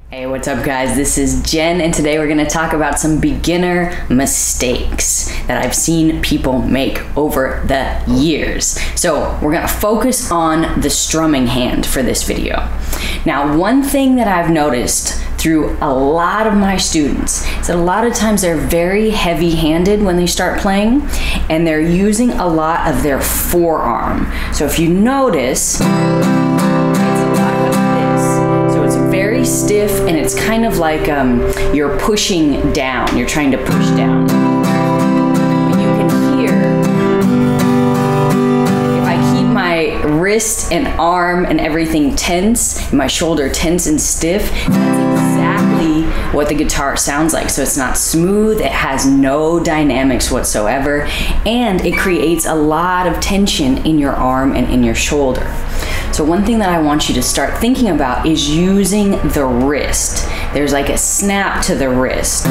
Hey, what's up guys? This is Jen and today we're going to talk about some beginner mistakes that I've seen people make over the years. So we're going to focus on the strumming hand for this video. Now, one thing that I've noticed through a lot of my students is that a lot of times they're very heavy-handed when they start playing and they're using a lot of their forearm. So if you notice, very stiff and it's kind of like you're pushing down, you're trying to push down. But you can hear, if I keep my wrist and arm and everything tense, my shoulder tense and stiff, that's exactly what the guitar sounds like. So it's not smooth, it has no dynamics whatsoever, and it creates a lot of tension in your arm and in your shoulder. So one thing that I want you to start thinking about is using the wrist. There's like a snap to the wrist. See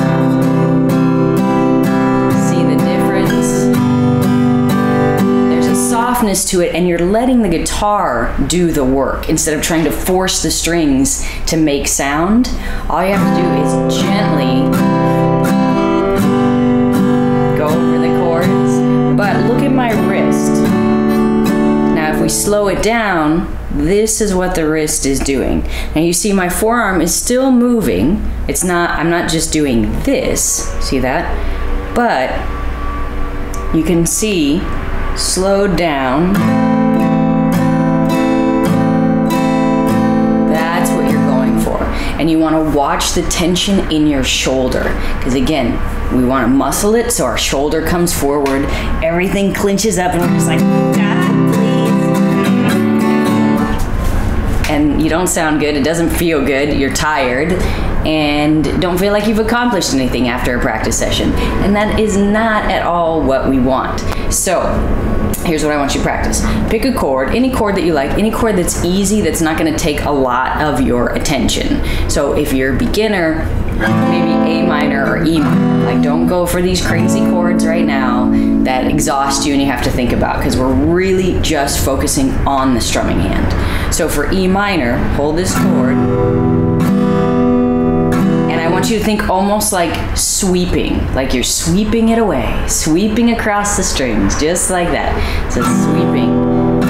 the difference? There's a softness to it and you're letting the guitar do the work instead of trying to force the strings to make sound. All you have to do is gently go over the chords, but look at my wrist. Now if we slow it down, this is what the wrist is doing. Now you see my forearm is still moving. It's not, I'm not just doing this, see that? But you can see, slowed down, that's what you're going for. And you want to watch the tension in your shoulder. Because again, we want to muscle it so our shoulder comes forward, everything clinches up and we're just like, God, please. And you don't sound good, it doesn't feel good, you're tired, and don't feel like you've accomplished anything after a practice session. And that is not at all what we want. So, here's what I want you to practice. Pick a chord, any chord that you like, any chord that's easy, that's not gonna take a lot of your attention. So if you're a beginner, maybe A minor or E minor. Like, don't go for these crazy chords right now that exhaust you and you have to think about, because we're really just focusing on the strumming hand. So for E minor, hold this chord, and I want you to think almost like sweeping, like you're sweeping it away, sweeping across the strings, just like that. So sweeping.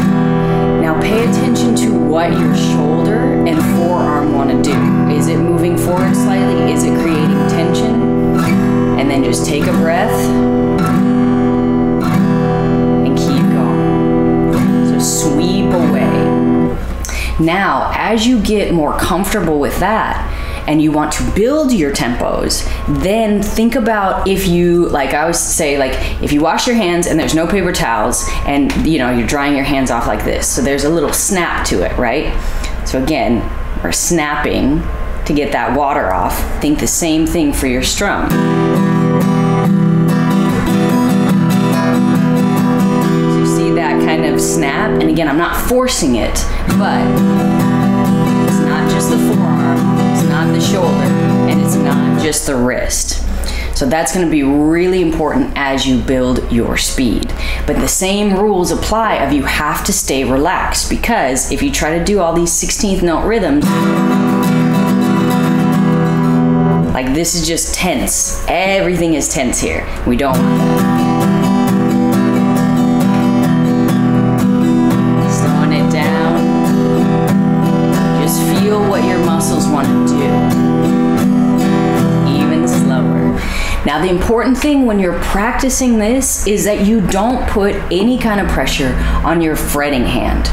Now pay attention to what your shoulder and forearm want to do. Is it moving forward slightly? Is it creating tension? And then just take a breath and keep going. So sweep away. Now, as you get more comfortable with that and you want to build your tempos, then think about if you, like I always say, like if you wash your hands and there's no paper towels and you know, you're drying your hands off like this. So there's a little snap to it, right? So again, we're snapping to get that water off. Think the same thing for your strum. So you see that kind of snap? And again, I'm not forcing it, but it's not just the forearm, it's not the shoulder, and it's not just the wrist. So that's going to be really important as you build your speed. But the same rules apply of you have to stay relaxed, because if you try to do all these 16th note rhythms, like this is just tense. Everything is tense here. We don't want that. Slowing it down. Just feel what your muscles want to do. Even slower. Now the important thing when you're practicing this is that you don't put any kind of pressure on your fretting hand.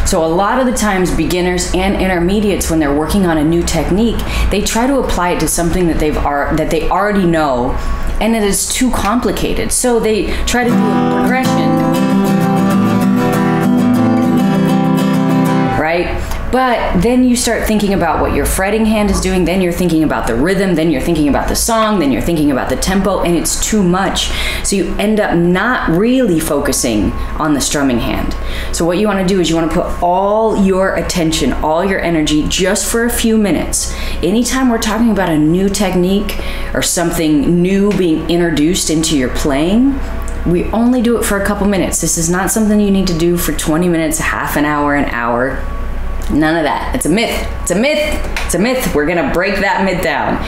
So a lot of the times beginners and intermediates, when they're working on a new technique, they try to apply it to something that they already know, and it is too complicated. So they try to do a progression, right? But then you start thinking about what your fretting hand is doing, then you're thinking about the rhythm, then you're thinking about the song, then you're thinking about the tempo, and it's too much. So you end up not really focusing on the strumming hand. So what you want to do is you want to put all your attention, all your energy, just for a few minutes. Anytime we're talking about a new technique or something new being introduced into your playing, we only do it for a couple minutes. This is not something you need to do for 20 minutes, half an hour, an hour. None of that. It's a myth. It's a myth. It's a myth. We're gonna break that myth down.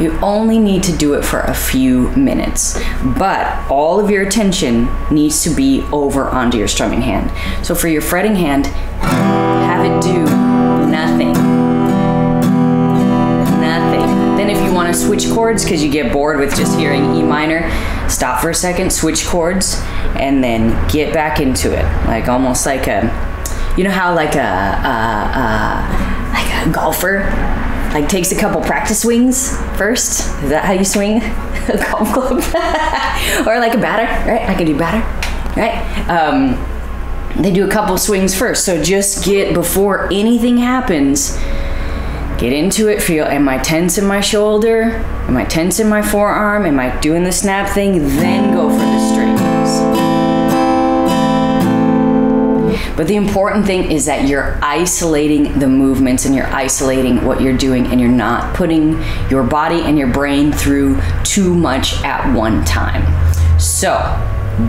You only need to do it for a few minutes, but all of your attention needs to be over onto your strumming hand. So for your fretting hand, have it do nothing. Nothing. Then if you want to switch chords because you get bored with just hearing E minor, stop for a second, switch chords, and then get back into it. Like almost like a, you know how like a golfer like takes a couple practice swings first? Is that how you swing a golf club? Or like a batter, right? I can do batter, right? They do a couple swings first. So just before anything happens, get into it. Feel, am I tense in my shoulder? Am I tense in my forearm? Am I doing the snap thing? Then go for the strings. But the important thing is that you're isolating the movements and you're isolating what you're doing, and you're not putting your body and your brain through too much at one time. So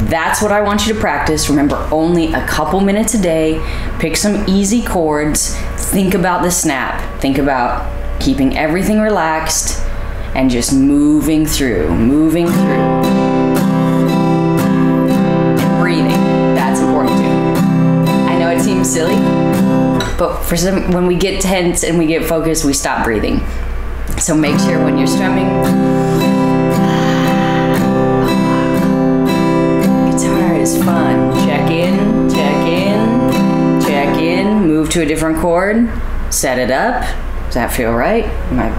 that's what I want you to practice. Remember, only a couple minutes a day. Pick some easy chords. Think about the snap. Think about keeping everything relaxed and just moving through. And breathing. That's important too. I know it seems silly, but when we get tense and we get focused, we stop breathing. So make sure when you're strumming, guitar is fun. Check in, check in, check in, move to a different chord, set it up. Does that feel right? My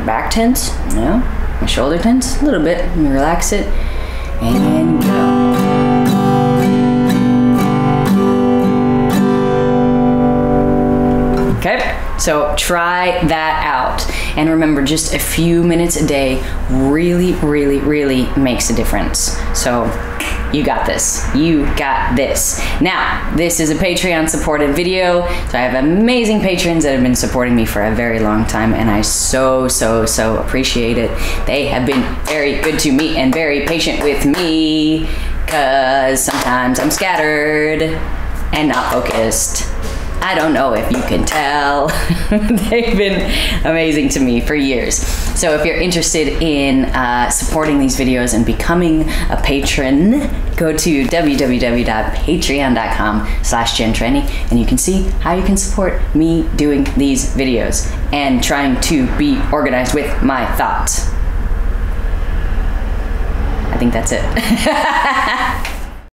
back tense? No. My shoulder tense? A little bit. Let me relax it. And go. Okay, so try that out. And remember, just a few minutes a day really, really, really makes a difference. So you got this. You got this. Now, this is a Patreon supported video. So I have amazing patrons that have been supporting me for a very long time, and I so appreciate it. They have been very good to me and very patient with me, because sometimes I'm scattered and not focused. I don't know if you can tell. They've been amazing to me for years. So if you're interested in supporting these videos and becoming a patron, go to www.patreon.com/JenTrenny, and you can see how you can support me doing these videos and trying to be organized with my thoughts. I think that's it.